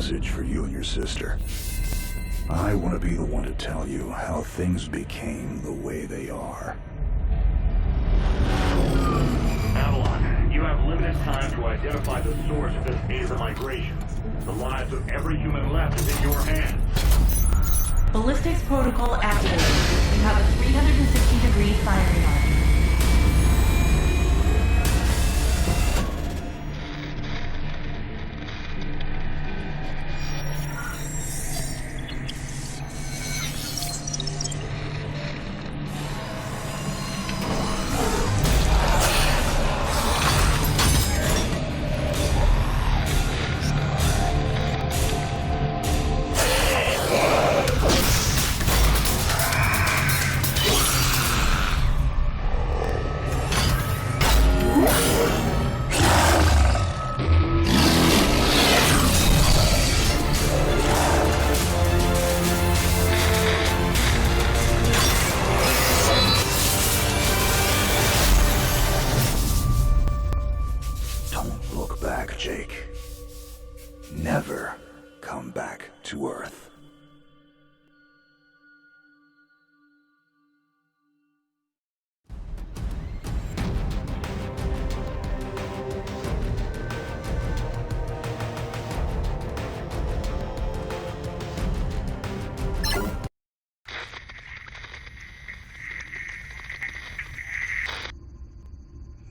message for you and your sister. I want to be the one to tell you how things became the way they are. Avalon, you have limited time to identify the source of this Asa migration. The lives of every human left is in your hands. Ballistics protocol activated. You have a 360-degree firing arc. Jake. Never come back to Earth.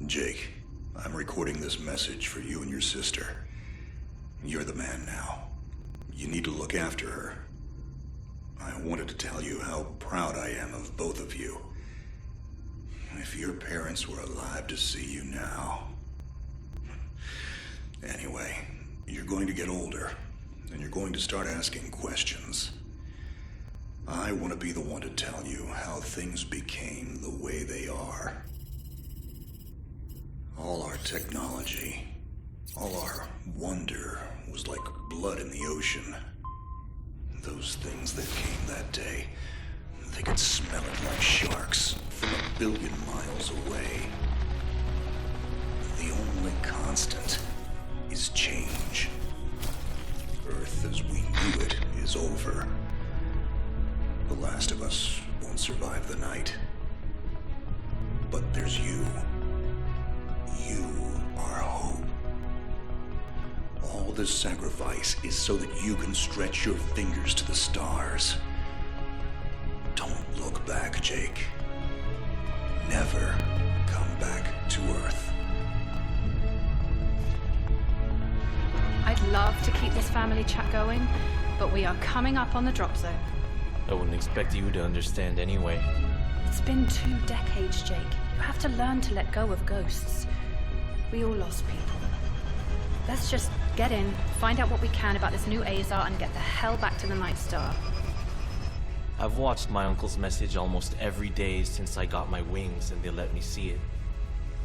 Jake, I'm recording this message for you and your sister. You're the man now. You need to look after her. I wanted to tell you how proud I am of both of you. If your parents were alive to see you now. Anyway, you're going to get older, and you're going to start asking questions. I want to be the one to tell you how things became the way they are. All our technology, all our wonder was like blood in the ocean. Those things that came that day, they could smell it like sharks from 1 billion miles away. The only constant is change. Earth as we knew it is over. The last of us won't survive the night. But there's you. You are hope. All this sacrifice is so that you can stretch your fingers to the stars. Don't look back, Jake. Never come back to Earth. I'd love to keep this family chat going, but we are coming up on the drop zone. I wouldn't expect you to understand anyway. It's been 2 decades, Jake. You have to learn to let go of ghosts. We all lost people. Let's just get in, find out what we can about this new Azar, and get the hell back to the Night Star. I've watched my uncle's message almost every day since I got my wings and they let me see it.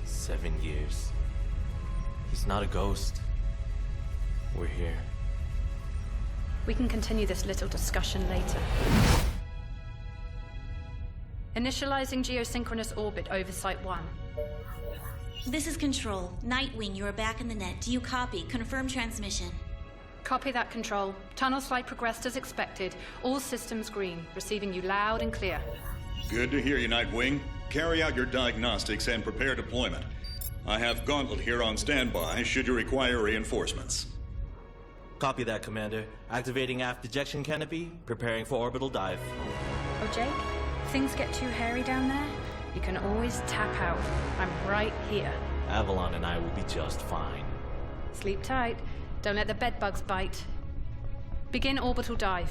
7 years. He's not a ghost. We're here. We can continue this little discussion later. Initializing geosynchronous orbit over Site 1. This is Control. Nightwing, you are back in the net. Do you copy? Confirm transmission. Copy that, Control. Tunnel slide progressed as expected. All systems green. Receiving you loud and clear. Good to hear you, Nightwing. Carry out your diagnostics and prepare deployment. I have Gauntlet here on standby should you require reinforcements. Copy that, Commander. Activating aft ejection canopy, preparing for orbital dive. Oh, Jake? If things get too hairy down there, you can always tap out. I'm right here. Avalon and I will be just fine. Sleep tight. Don't let the bedbugs bite. Begin orbital dive.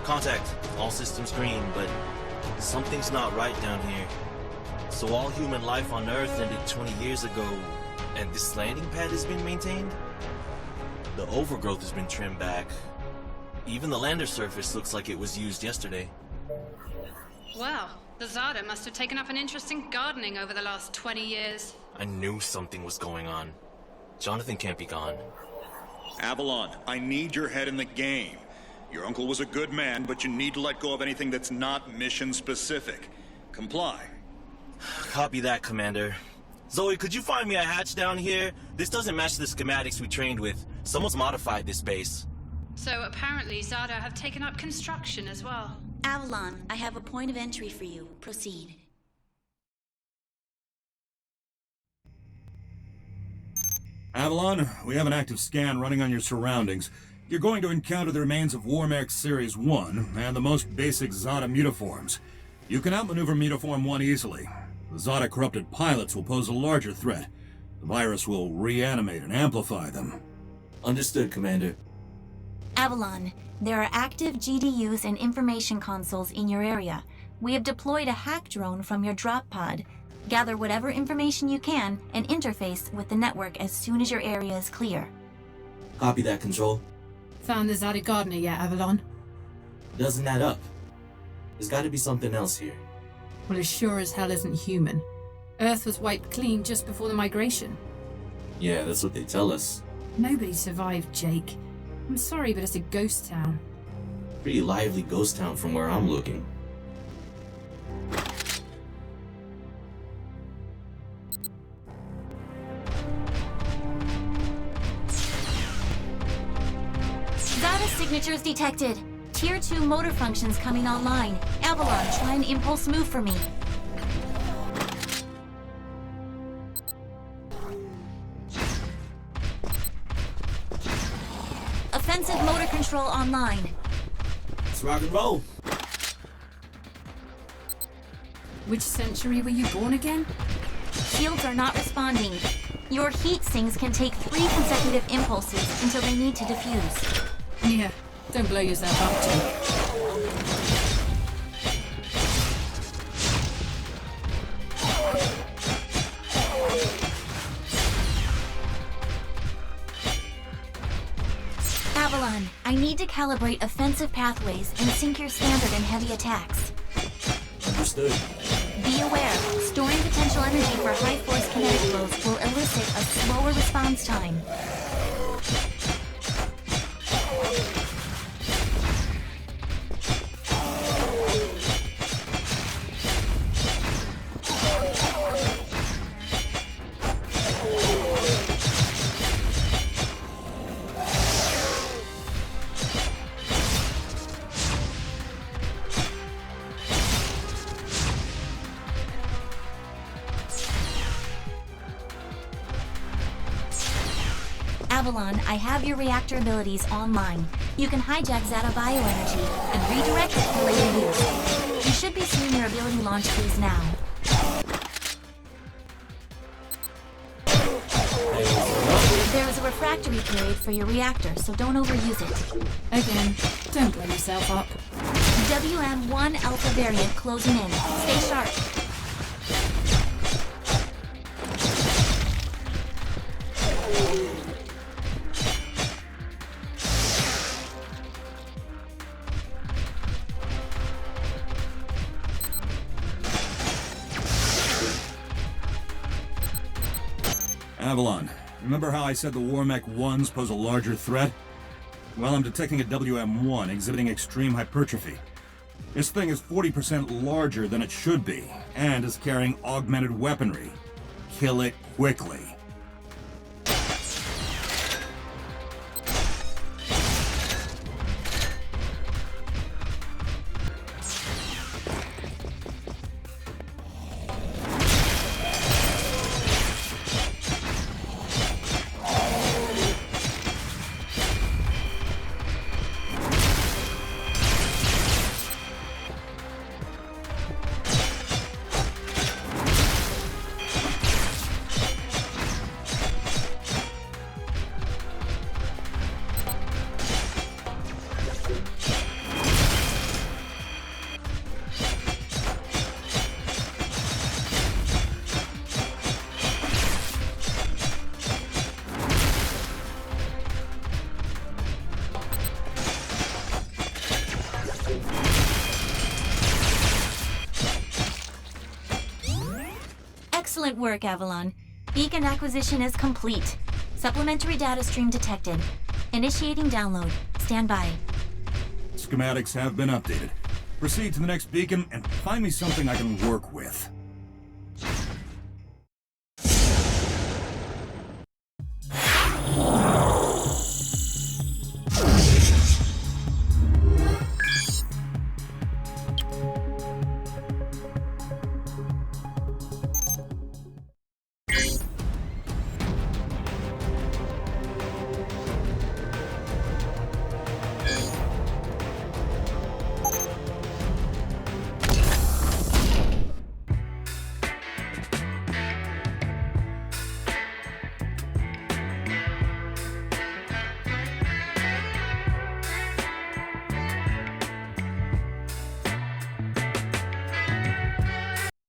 Contact. All systems green, but something's not right down here. So all human life on Earth ended 20 years ago, and this landing pad has been maintained? The overgrowth has been trimmed back. Even the lander surface looks like it was used yesterday. Wow, the Zada must have taken up an interest in gardening over the last 20 years. I knew something was going on. Jonathan can't be gone. Avalon, I need your head in the game. Your uncle was a good man, but you need to let go of anything that's not mission-specific. Comply. Copy that, Commander. Zoe, could you find me a hatch down here? This doesn't match the schematics we trained with. Someone's modified this base. So apparently Zada have taken up construction as well. Avalon, I have a point of entry for you. Proceed. Avalon, we have an active scan running on your surroundings. You're going to encounter the remains of Warmech Series 1 and the most basic Zada mutaforms. You can outmaneuver Mutaform 1 easily. The Zada corrupted pilots will pose a larger threat. The virus will reanimate and amplify them. Understood, Commander. Avalon, there are active GDUs and information consoles in your area. We have deployed a hack drone from your drop pod. Gather whatever information you can and interface with the network as soon as your area is clear. Copy that, Control. Found the Zada gardener yet, Avalon? Doesn't add up. There's got to be something else here. Well, it sure as hell isn't human. Earth was wiped clean just before the migration. Yeah, that's what they tell us. Nobody survived, Jake. I'm sorry, but it's a ghost town. Pretty lively ghost town from where I'm looking. Zada signatures detected. Tier 2 motor functions coming online. Avalon, try an impulse move for me. Offensive motor control online. Let's rock and roll. Which century were you born again? Shields are not responding. Your heat sinks can take 3 consecutive impulses until they need to defuse. Yeah, don't blow yourself up, Jake. Avalon, I need to calibrate offensive pathways and sync your standard and heavy attacks. Understood. Be aware, storing potential energy for high-force kinetic blows will elicit a slower response time. Avalon, I have your reactor abilities online. You can hijack Zada bioenergy and redirect it for later use. You should be seeing your ability launch keys now. There is a refractory period for your reactor, so don't overuse it. Again, don't blow yourself up. WM1 Alpha variant closing in. Stay sharp. Avalon, remember how I said the Warmech 1s pose a larger threat? Well, I'm detecting a WM1 exhibiting extreme hypertrophy. This thing is 40% larger than it should be, and is carrying augmented weaponry. Kill it quickly. Excellent work, Avalon. Beacon acquisition is complete. Supplementary data stream detected. Initiating download. Stand by. Schematics have been updated. Proceed to the next beacon and find me something I can work with.